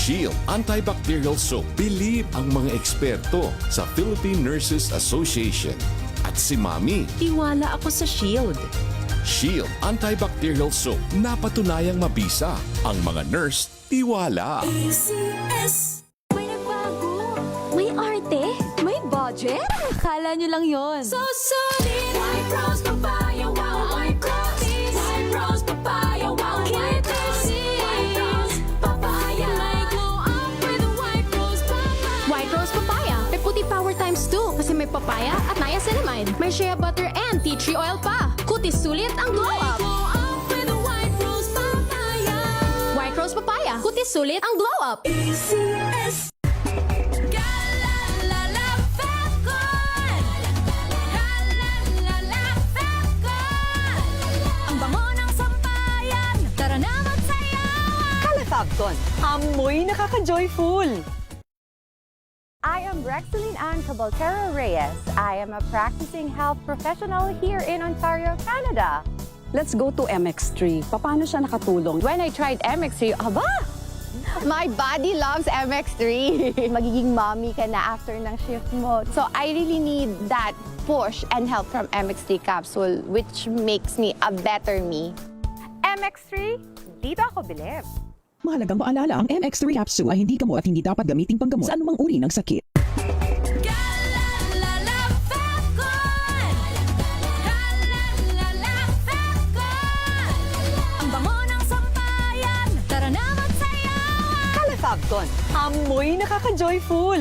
Shield Antibacterial Soap. Believe ang mga eksperto sa Philippine Nurses Association. At si Mami, Tiwala ako sa Shield. Shield Antibacterial Soap. Napatunayang mabisa. Ang mga nurse, tiwala. May nagbago, may arte, may budget. Akala nyo lang yon. So solid! White Rose Papaya, wow! White Rose! White Rose Papaya, wow! White Rose! White Rose Papaya! May glow up with the White Rose Papaya! White Rose Papaya. May puti power times 2 kasi may papaya at niacinamide. May shea butter and tea tree oil pa. Kutis sulit ang glow May up. glow up with the White Rose Papaya! White Rose Papaya. Kutis sulit ang glow up. ACS! Galalala Falcon! Galalala Falcon! Ang bango ng sampayan, tara na magsayawan! Calafabcon, amoy nakaka-joyful! I am Rexeline Ann Cabaltero Reyes. I am a practicing health professional here in Ontario, Canada. Let's go to MX3. Paano siya nakatulong? When I tried MX3, aba! My body loves MX3. Magiging mommy ka na after ng shift mo. So I really need that push and help from MX3 capsule, which makes me a better me. MX3, dito ako bilib. Mahalagang maalala, ang MX3 capsule ay hindi gamot at hindi dapat gamitin panggamot sa anumang uri ng sakit. Galalala Falcon! Galalala Falcon! Ang bango ng sampayan, tara na magsayawan! Calafabcon, amoy nakaka-joyful!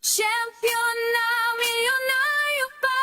Champion na milyonaryo pa!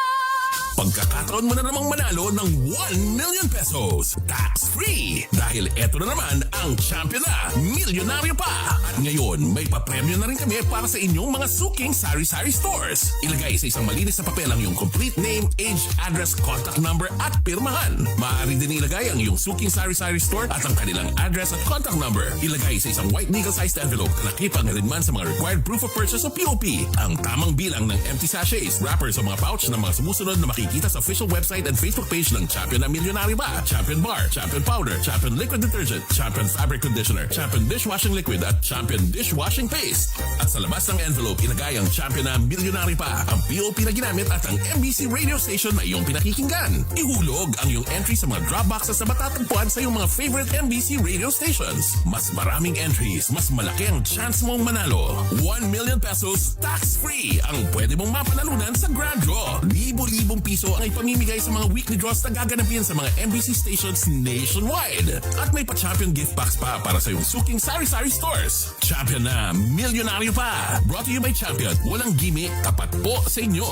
Pagkakataon mo na namang manalo ng 1 million pesos tax-free dahil eto na naman ang champion na milyonaryo pa. At ngayon, may papremyo na rin kami para sa inyong mga suking sari-sari stores. Ilagay sa isang malinis na papel ang iyong complete name, age, address, contact number at pirmahan. Maaari din ilagay ang iyong suking sari-sari store at ang kanilang address at contact number. Ilagay sa isang white legal-sized envelope na nakipang rin man sa mga required proof of purchase o POP. Ang tamang bilang ng empty sachets, wrappers o mga pouch ng mga sumusunod na makikita sa official website and Facebook page ng Champion na Milyonaryo Ba, Champion Bar, Champion Powder, Champion Liquid Detergent, Champion Fabric Conditioner, Champion Dishwashing Liquid at Champion Dishwashing Paste. At sa labas ng envelope, ilagay ang Champion na Milyonaryo Pa, ang POP na ginamit at ang MBC radio station na iyong pinakikinggan. Ihulog ang iyong entry sa mga drop boxes na matatagpuan sa iyong mga favorite MBC radio stations. Mas maraming entries, mas malaki ang chance mong manalo. 1 million pesos tax-free ang pwede mong mapanalunan sa Grand Draw. Libo-libong piso ang ipamimigay sa mga weekly draws na gaganapin sa mga MBC stations nationwide. At may pa-champion gift box pa para sa iyong suking sari-sari stores. Champion na milyonaryo pa. Brought to you by Champion. Walang gimmick, tapat po sa inyo.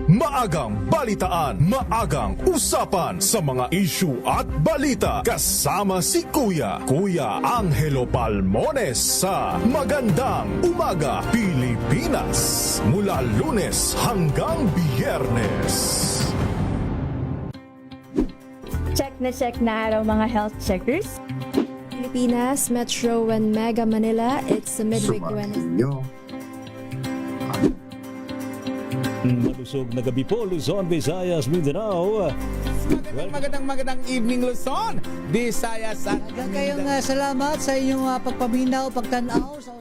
Maagang balitaan, maagang usapan sa mga issue at balita. Kasama si Kuya Angelo Palmones sa Magandang Umaga Pilipinas. Mula Lunes hanggang Biyernes. Check na araw mga health checkers. Pilipinas, Metro and Mega Manila, it's the midweek Wednesday. Malusog na gabi po, Luzon, Visayas, Mindanao. Magandang evening, Luzon, Visayas at Mindanao. Salamat sa inyong pagpaminaw, pagtanaw sa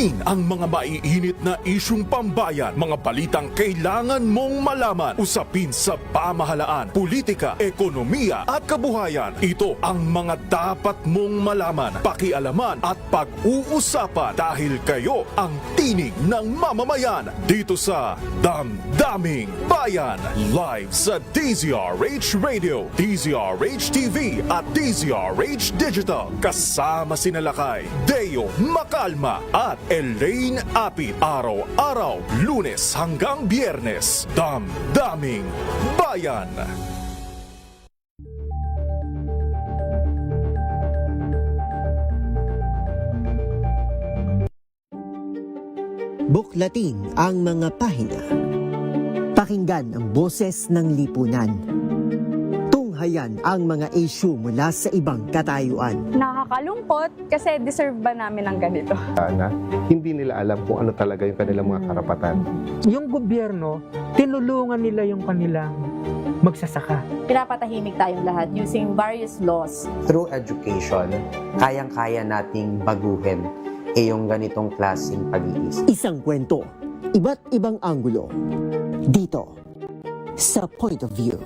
Ang mga maiinit na isyung pambayan, mga balitang kailangan mong malaman, usapin sa pamahalaan, politika, ekonomiya at kabuhayan. Ito ang mga dapat mong malaman, pakialaman at pag-uusapan dahil kayo ang tinig ng mamamayan dito sa Damdaming Bayan. Live sa DZRH Radio, DZRH TV at DZRH Digital. Kasama sinalakay Deo Macalma at Elaine Apit. Araw-araw, Lunes hanggang Biyernes. Damdaming Bayan. Buklatin ang mga pahina. Pakinggan ang boses ng lipunan. namamalahayan ang mga issue mula sa ibang katayuan. Nakakalungkot kasi deserve ba namin ng ganito? Na hindi nila alam kung ano talaga yung kanilang mga karapatan. Yung gobyerno, tinulungan nila yung kanilang magsasaka. Pinapatahimik tayong lahat using various laws. Through education, kayang-kaya nating baguhin yung ganitong klaseng pag-iisip. Isang kwento, iba't ibang anggulo. Dito, sa Point of View.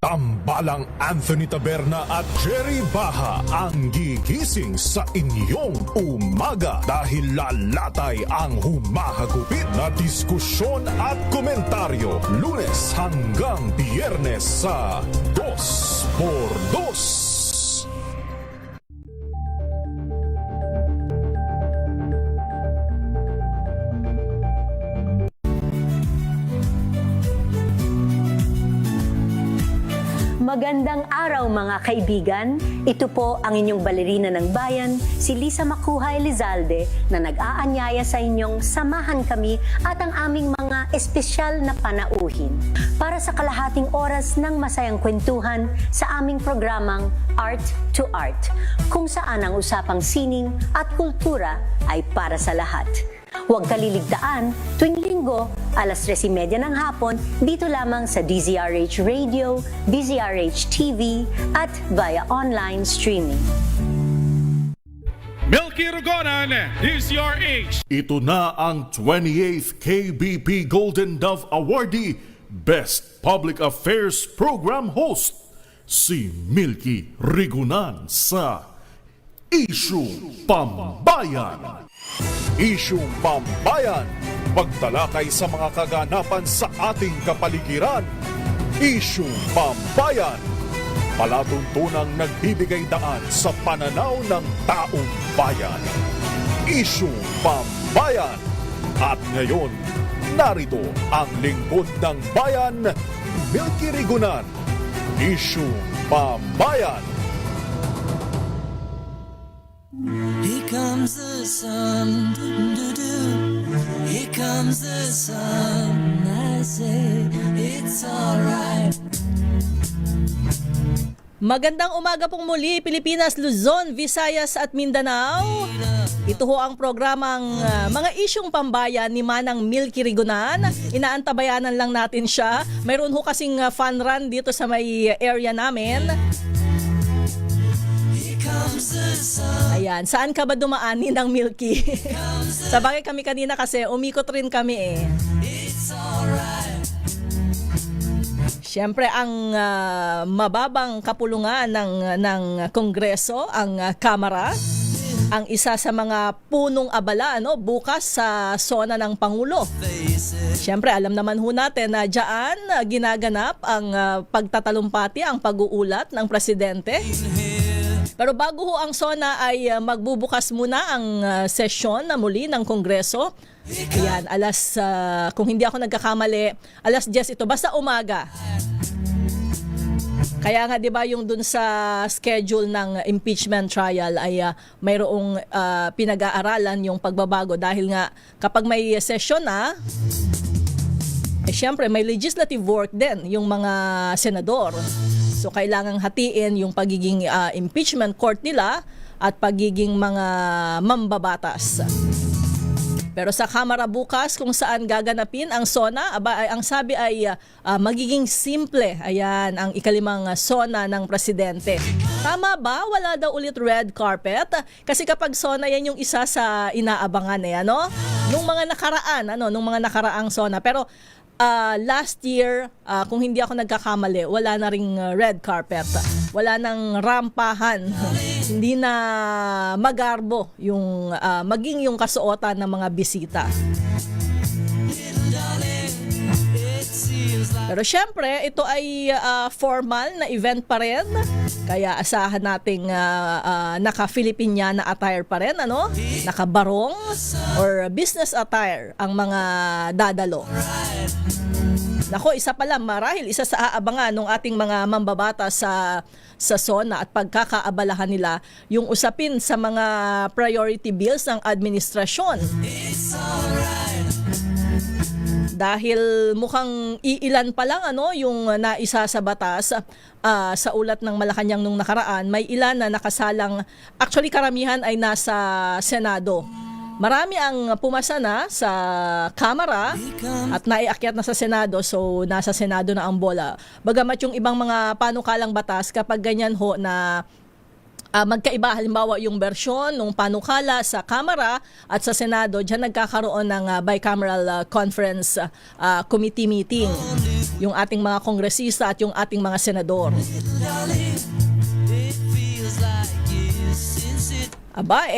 Tambalang Anthony Taberna at Jerry Baha ang gigising sa inyong umaga dahil lalatay ang humahagupit na diskusyon at komentaryo Lunes hanggang Biyernes sa 2x2. Magandang araw mga kaibigan. Ito po ang inyong balerina ng bayan, si Lisa Makuha Elizalde, na nag-aanyaya sa inyong samahan kami at ang aming mga espesyal na panauhin para sa kalahating oras ng masayang kwentuhan sa aming programang Art to Art, kung saan ang usapang sining at kultura ay para sa lahat. Huwag kaliligtaan, tuwing linggo, alas 3:30 ng hapon, dito lamang sa DZRH Radio, DZRH TV, at via online streaming. Milky Rugonan, DZRH. Ito na ang 28th KBP Golden Dove Awardee, Best Public Affairs Program Host, si Milky Rigunan sa Isyung Pambayan. Isyung Pambayan, pagtalakay sa mga kaganapan sa ating kapaligiran. Isyung Pambayan, palatuntunang nagbibigay daan sa pananaw ng taong bayan. Isyung Pambayan. At ngayon, narito ang lingkod ng bayan, Milky Rigunan. Isyung Pambayan. Here comes the sun, here comes the sun, I say it's alright. Magandang umaga pong muli, Pilipinas, Luzon, Visayas at Mindanao. Ito ho ang programang Mga Isyung Pambayan ni Manang Milky Rigunan. Inaantabayanan lang natin siya. Mayroon ho kasing fun run dito sa may area namin. Ayan, saan ka ba dumaan, Ninang Milky? Sa bagay kami kanina kasi umikot rin kami eh. Siyempre ang mababang kapulungan ng Kongreso, ang Kamara, ang isa sa mga punong abala bukas sa SONA ng Pangulo. Siyempre alam naman ho natin na diyan ginaganap ang pagtatalumpati, ang pag-uulat ng presidente. Pero bago ho ang SONA ay magbubukas muna ang sesyon na muli ng Kongreso. Ayan, kung hindi ako nagkakamali, alas 10 ito, basta umaga. Kaya nga 'di ba yung dun sa schedule ng impeachment trial ay mayroong pinag-aaralan yung pagbabago dahil nga kapag may session na syempre may legislative work din yung mga senador. So kailangang hatiin yung pagiging impeachment court nila at pagiging mga mambabatas. Pero sa Kamara bukas kung saan gaganapin ang SONA, ang sabi ay magiging simple. Ayan, ang ikalimang SONA ng presidente. Tama ba? Wala daw ulit red carpet? Kasi kapag SONA yan yung isa sa inaabangan nung mga nakaraan, nung mga nakaraang SONA. Pero last year, kung hindi ako nagkakamali, wala na ring red carpet. Wala nang rampahan. Hindi na magarbo yung maging yung kasuotan ng mga bisita. Pero syempre, ito ay formal na event pa rin. Kaya asahan nating naka-Filipiniana attire pa rin, naka-barong or business attire ang mga dadalo. Nako, isa pala marahil isa sa aabangan ng ating mga mambabata sa SONA at pagkakaabalahan nila yung usapin sa mga priority bills ng administrasyon. Dahil mukhang iilan pa lang yung naisa sa batas sa ulat ng Malacanang nung nakaraan, may ilan na nakasalang, actually karamihan ay nasa Senado. Marami ang pumasa na sa Kamara at naiakyat na sa Senado, so nasa Senado na ang bola. Bagamat yung ibang mga panukalang batas, kapag ganyan ho na magkaiba halimbawa yung bersyon ng panukala sa Kamara at sa Senado, diyan nagkakaroon ng bicameral conference committee meeting yung ating mga kongresista at yung ating mga senador. Aba,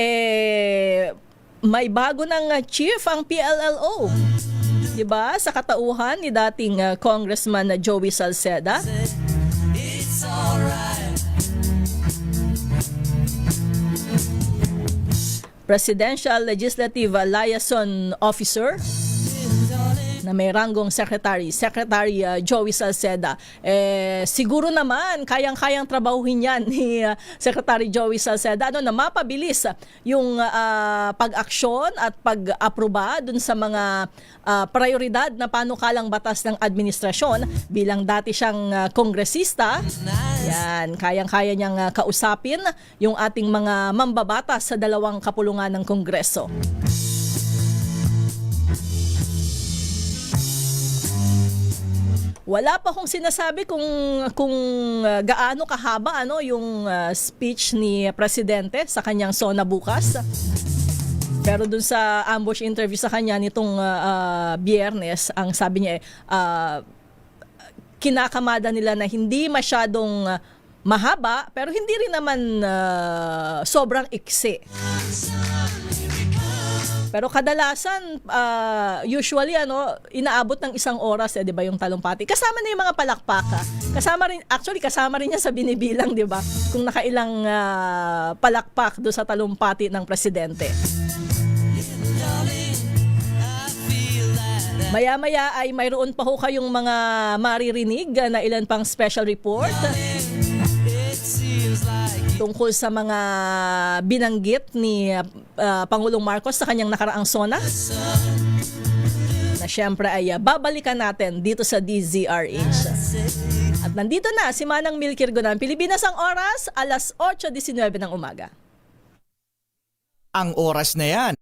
may bago ng chief ang PLLO. Diba? Sa katauhan ni dating Congressman Joey Salceda. Presidential Legislative Liaison Officer na may ranggong Secretary Joey Salceda. Siguro naman kayang-kayang trabahuhin yan ni Secretary Joey Salceda na mapabilis yung pag-aksyon at pag-aproba dun sa mga prioridad na panukalang batas ng administrasyon. Bilang dati siyang kongresista, yan, kayang-kaya niyang kausapin yung ating mga mambabatas sa dalawang kapulungan ng Kongreso. Wala pa akong sinasabi kung gaano kahaba yung speech ni Presidente sa kanyang SONA bukas. Pero dun sa ambush interview sa kanya nitong Biyernes, ang sabi niya kinakamada nila na hindi masyadong mahaba pero hindi rin naman sobrang iksi. Pero kadalasan, usually, inaabot ng 1 oras, di ba, yung talumpati. Kasama na yung mga palakpaka. Kasama rin niya sa binibilang, di ba? Kung nakailang palakpak do sa talumpati ng presidente. Maya-maya ay mayroon pa ho kayong mga maririnig na ilan pang special report tungkol sa mga binanggit ni Pangulong Marcos sa kanyang nakaraang SONA na syempre ay babalikan natin dito sa DZRH. At nandito na si Manang Milky Irgonan. Pilipinas ang oras, 8:19 ng umaga. Ang oras na yan.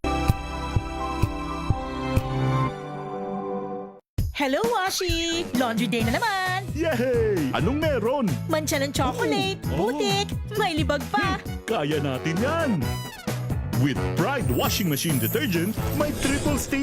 Hello, Washi! Laundry day na naman! Yay! Anong meron? Mancha ng chocolate, putik, may libag pa! Kaya natin yan! With Pride Washing Machine Detergent, may triple stain